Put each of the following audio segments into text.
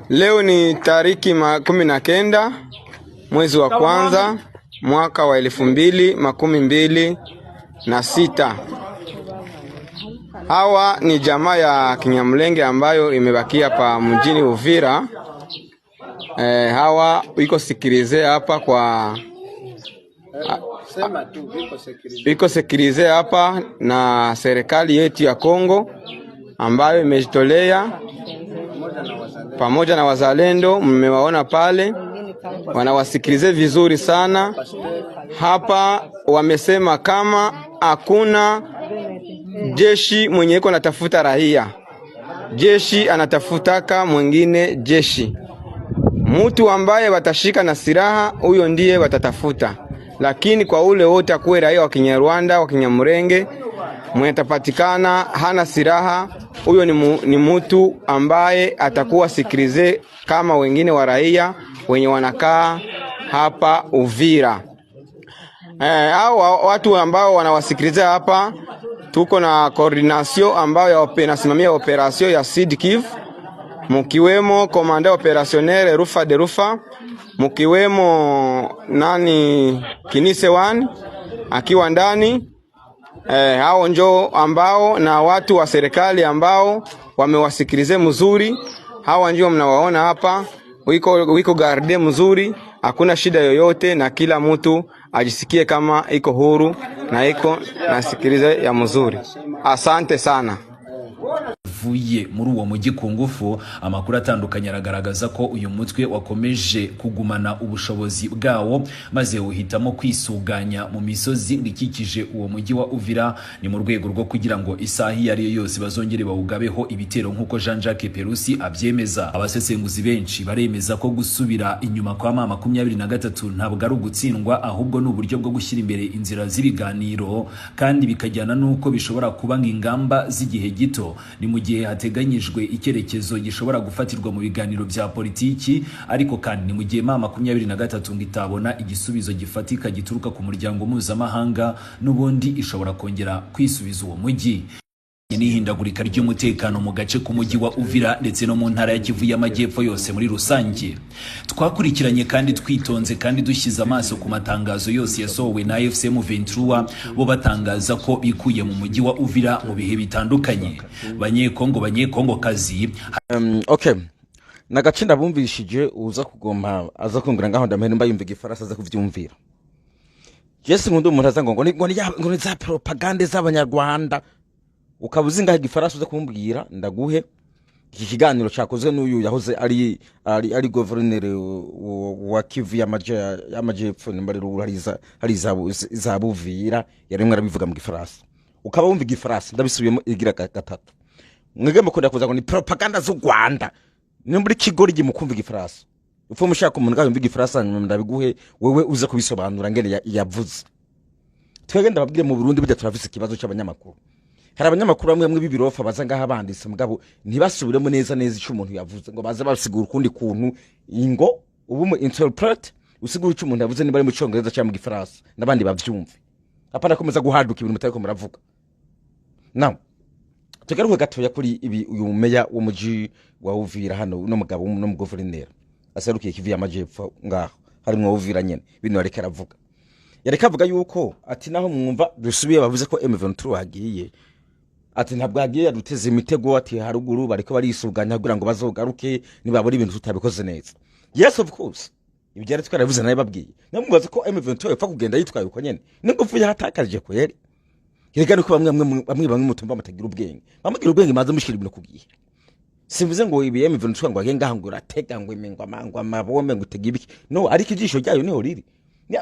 Leo ni tariki 19 mwezi wa kwanza mwaka wa 2026. Hawa ni jamaa ya Kinyamulenge ambayo imebakia pa mjini Uvira. Hawa iko sikilize hapa kwa iko sikilize hapa na serikali yetu ya Kongo ambayo imejitolea pamoja na wazalendo. Mmewaona pale wanawasikilize vizuri sana. Hapa wamesema kama hakuna jeshi mwenye iko natafuta raia, jeshi anatafutaka mwingine jeshi. Mtu ambaye watashika na silaha huyo ndiye watatafuta, lakini kwa ule wote akuwe raia wa Kinyarwanda wa Kinyamulenge mwenye tapatikana hana silaha, huyo ni mtu ambaye atakuwa sikilize kama wengine wa raia wenye wanakaa hapa Uvira. Hao watu ambao wanawasikiliza hapa, tuko na coordination ambayo inasimamia operation ya Sud Kivu, mkiwemo komanda opérationnel Rufa de Rufa, mkiwemo Kinise 1 akiwa ndani. Hao njoo ambao na watu wa serikali ambao wamewasikilize mzuri. Hawa njoo mnawaona hapa, wiko garde mzuri, hakuna shida yoyote, na kila mtu ajisikie kama iko huru na iko nasikilize ya mzuri. Asante sana. Vuye muri uwo mujyi ku ngufu, amakuru atandukanye aragaragaza ko uyu mutwe wakomeje kugumana ubushobozi bwawo maze uhitamo kwisuganya mu misozi ikikije uwo mujyi wa Uvira. Ni mu rwego rwo kugira ngo isahi yari yose bazongere bawugabeho ibitero nkuko Jean-Jacques Perusi abyemeza. Abasesenguzi benshi baremeza ko gusubira inyuma kwa mama 23 ntabwo ari ugutsindwa, ahubwo ni uburyo bwo gushyira imbere inzira z'ibiganiro, kandi bikajyana nuko bishobora kuba ngingamba z'igihe gito. Ni mu gihe hateganyijwe icyerekezo gishobora gufatirwa mu biganiro bya politiki, ariko kandi ni mu gihe mama 23 ngitabona igisubizo gifatika gituruka ku muryango mpuzamahanga, n'ubundi ishobora kongera kwisubiza uwo mujyi. N'ihindagurika ry'umutekano mu gace k'umujyi wa Uvira ndetse no mu ntara ya Kivu y'Amajyepfo yose muri rusange. Twakurikiranye kandi twitonze kandi dushyize amaso ku matangazo yose yasohowe na FCM 23, bo batangaza ko bikuye mu mujyi wa Uvira mu bihe bitandukanye. Banyekongo kazi. Okay. Nagace ndabumvishije uza kugomba aza kungura ngaho ndamene mbayumva igifaransa aza kuvyumvira. Jesse nkundu umuntu aza ngo ni za propaganda z'abanyarwanda. Ukabuzi ngaho igifaransa uza kumbwira ndaguhe. Iki kiganiro cyakozwe n'uyu yahoze ari governor wa Kivu y'Amajyepfo, nimbari hari za Buvira, yaremwe arabivuga mu gifaransa. Ukaba wumva igifaransa ndabisubiyemo igira gatatu. Mwege mukunda kuza ngo ni propaganda z'u Rwanda. Ni muri Kigori gimukumva igifaransa. Upfa mushaka umuntu ngaho yumva igifaransa ndabiguhe wewe uza kubisobanura ngene yavuze. Twege ndababwire mu Burundi bijya turafise ikibazo cy'abanyamakuru. Hari abanyamakuru bamwe b'ibirofa baza ngaha banditse mugabo ntibasubiremo neza icyo umuntu yavuze, ngo baza basigura ukundi kuntu ingo ubu mu interpret usigura icyo umuntu yavuze niba ari mu Cyongereza cyangwa mu Gifaransa nabandi bavyumve. Apana komeza guhaduka ibintu mutariko muravuga. Now tugaruke gatoya kuri ibi uyu meya w'umujyi wa Uvira hano no mugabo no mu governor aserukiye Kivu y'Amajyepfo ngaho harimo Uvira nyene bino yareka aravuga. Yareka avuga yuko ati naho mwumva dusubiye bavuze ko M23 hagiye, ati ntabwo hagiye yaduteze imitego, ati haruguru bariko barisuganya kugira ngo bazogaruke nibabura ibintu tutabikoze neza. Yes of course ibyo rero twaravuze naye babwiye namubaza ko M23 yapfa kugenda yitwaye uko nyene n'ingufu yahatakarije ko yari Kirega nuko bamwe mutumba amatagira ubwenge. Bamugira ubwenge maze mushira ibintu kugiye. Simvuze ngo ibi M23 ngo agenga ngo ratega ngo imengwa amabombe ngo utega ibiki. No, ariko ijisho ryayo niho riri.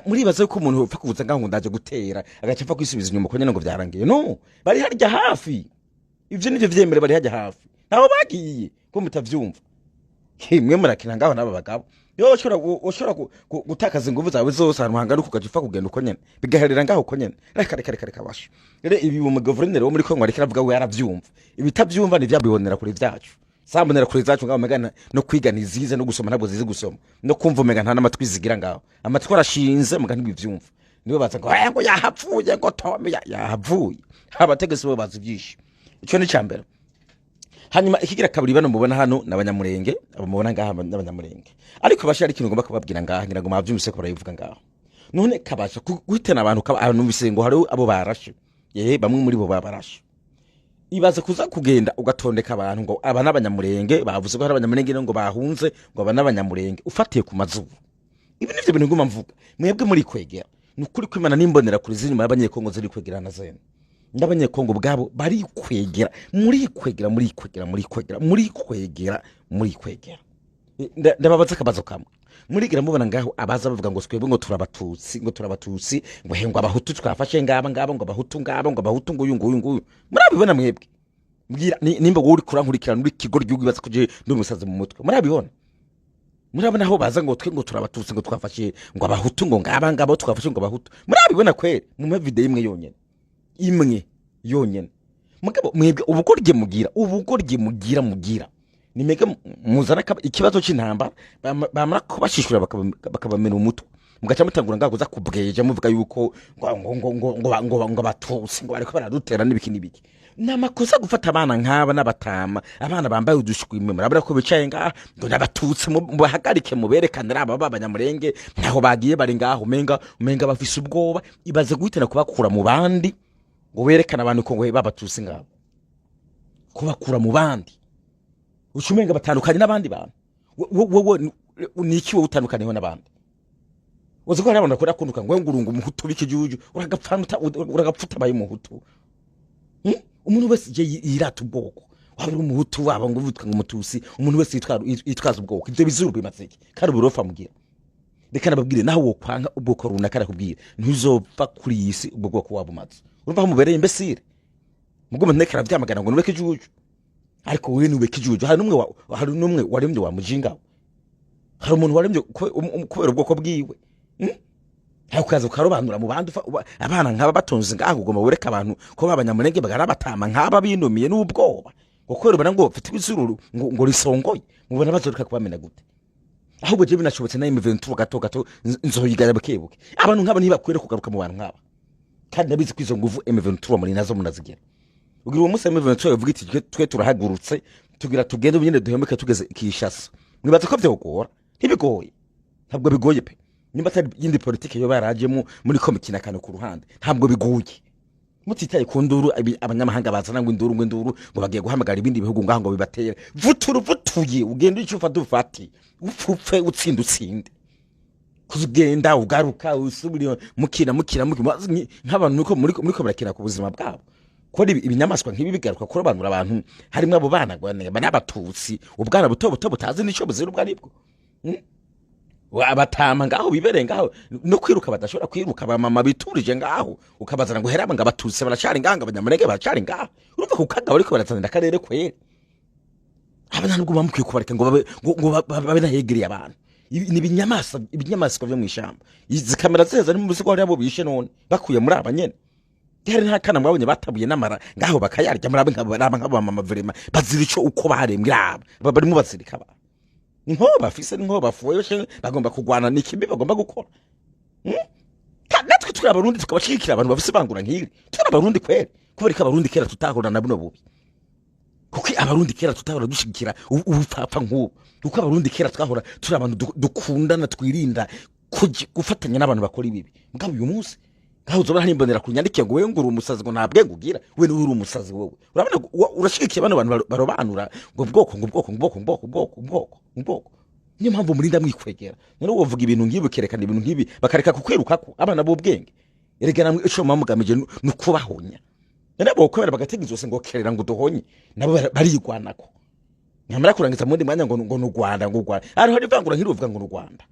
Muribaza ko umuntu upfa kuvuza ngaho ndaje gutera agacapfa kwisubiza inyuma ko nyene ngo byarangiye. No, bari harya hafi. Ivyo nivyo vyemere bari harya hafi. Nabo bagiye ko mutavyumva. Kimwe murakina ngaho naba bagabo. Yo oshora gutakaza ingufu zawe zose ahantu hangaruka ugacifa kugenda uko nyene bigaherera ngaho uko nyene reka basho rero ibi mu governor wo muri Kongo ariko aravuga we yaravyumva ibitavyumva ni vyabibonera kuri vyacu sambonera kuri zacu ngaho megana no kwiga nizize no gusoma ntabwo zizi gusoma no kumva umega nta namatwi zigira ngaho amatwi arashinze muga ntibivyumva nibo baza ngo yahapfuye ngo tome yahavuye abategesi bo bazivyisha ico ni cyambere hanyuma ikigira kabiri bano mubona hano n'abanyamurenge abamubona ngaha n'abanyamurenge ariko bashari ikintu ngomba kubabwira ngaha ngira ngo mavyumvise ko barayivuga ngaho none kabasha guhitana abantu numvise ngo hari abo barashe bamwe muri bo babarashe ibaze kuza kugenda ugatondeka abantu ngo aba n'abanyamurenge bavuze ko hari abanyamurenge ngo bahunze ngo aba n'abanyamurenge ufatiye ku mazubu ibi nivyo bintu nguma mvuga mwebwe muri kwegera nukuri kwimana nimbonera kuri zini abanyekongo ziri kwegerana zene n'abanyekongo bwabo bari kwegera muri kwegera ndababaza akabazo kamwe murigira mubona ngaho abaza bavuga ngo twebwe ngo turabatutsi ngo hengo abahutu twafashe ngaba ngo abahutu ngo uyu murabibona mwebwe mbwira nimba uri kurankurikirana uri kigo ry'ugiye baza kuje ndumusaze mu mutwe murabona aho baza ngo twe ngo turabatutsi ngo twafashe ngo abahutu ngo ngaba twafashe ngo abahutu murabibona kweri mu video imwe yonyene mugabo mwebwe ubugorye mugira nimega muzana ikibazo cy'intambara bamara kubashishura bakabamena umutwe mugaca mutangura ngago za kubweje muvuga yuko ngo batutsi ngo bariko baradutera n'ibiki namakosa gufata abana nk'aba n'abatama abana bambaye udushwime murabura ko bicaye ngaha ngo nabatutsi mubahagarike muberekanira aba babanyamurenge ntaho bagiye bari ngaho umenga bafise ubwoba ibaze guhitana kubakura mu bandi ngo berekana abantu ko ngo babatutsi ngabo kubakura mu bandi ucumenga batandukanye n'abandi bantu wowe niki wowe utandukaniyeho n'abandi uziko hari abantu bakora kunduka ngo ngurunga umuhutu b'ikijuju uragapfuta baye umuhutu umuntu wese je yirata ubwoko wabura umuhutu waba ngo uvutwa ngo umutusi umuntu wese yitwaza ubwoko ivyo bizuru bimatseke kandi uburofa mugira reka nababwire naho wo kwanga ubwoko runaka nakubwire ntuzopfa kuri yisi ubwo bwoko wabumatse urumva mubereye imbesire mugomba nteka ravyamagana ngo nubeke ijuju ariko wewe nubeke ijuju hari numwe waremye wa mujinga hari umuntu waremye kubera ubwoko bwiwe hayo kaza ukarobanura mu bandi abana nk'aba batonze ngaho ugomba ureka abantu ko babanyamurenge bagara batama nk'aba binumiye n'ubwoba gukorera bana ngo mfite ibizururu ngo risongoye mubona bazoreka kubamena gute ahubwo je binashobotse na M23 gato nzoyigara bakebuke abantu nk'aba ntibakwere kugaruka mu bantu nk'aba kandi nabizi kwizo nguvu M23 muri nazo munazigera ugira uwo musa M23 yavuga iti twe turahagurutse tugira tugende nyine duhemeke tugeze kishasa mwibaza ko vyogora ntibigoye ntabwo bigoye pe nimba atari yindi politike yo barajemo muri komikina kano ku ruhande ntabwo biguye mutitaye ku nduru abanyamahanga bazana ngo induru ngo bagiye guhamagara ibindi bihugu ngaho ngo bibatera vutuye ugenda icyufa dufati upfupfe utsinde kuzugenda ugaruka usubira mukina nk'abantu nuko muri ko barakina ku buzima bwabo ko ibinyamaswa nk'ibi bigaruka kurobanura abantu harimo abo bana n'abatutsi ubwana buto butazi nico buzira ubwo aribwo abatama ngaho bibereye ngaho no kwiruka badashobora kwiruka abamama biturije ngaho ukabazana ngo heraba ngabatutse baracari nganga abanyamurenge baracari ngaho urumva kukaga ariko baratsanira akarere kwere abana nubwo bamukwiye kubareka ngo babe nahegereye abantu ibinyamaswa byo mwishamba izi kamera zeza ni mu bizigo ari abo bishe none bakuye muri abanyene Dere nta kana mwabonye batabuye namara ngaho bakayarya muri nk'abo mama verema bazira ico uko barembwa barimo bazirika abantu inkoba afise n'inkoba afuye bagomba kugwana n'ikimbi bagomba gukora natwe turi abarundi tukabashikira abantu bafise bangura nk'iri turi abarundi kwere kubereka abarundi kera tutahura na buno bubi kuko abarundi kera tutahura dushigikira ubupfapfa nk'ubu kuko abarundi kera twahora turi abantu dukundana twirinda gufatanya n'abantu bakora ibibi mugabo uyu munsi ngaho uzobona harimbonera kunyandikiye ngo wewe nguru umusazi ngo ntabwe ngugira we uri umusazi wowe urabona urashigikiye abantu barobanura ngo bwoko niyo mpamvu murinda mwikwegera none wovuga ibintu ngibi kerekana ibintu ngibi bakareka kukwerukako abana bo bwenge erega namwe ico mamugamije nukubahonya none bo kwera bagategeza zose ngo kerera ngo duhonye nabo barigwanako nyamara kurangiza mundi mwanya ngo n'u Rwanda ariho rivangura nk'iruvuga ngo n'u Rwanda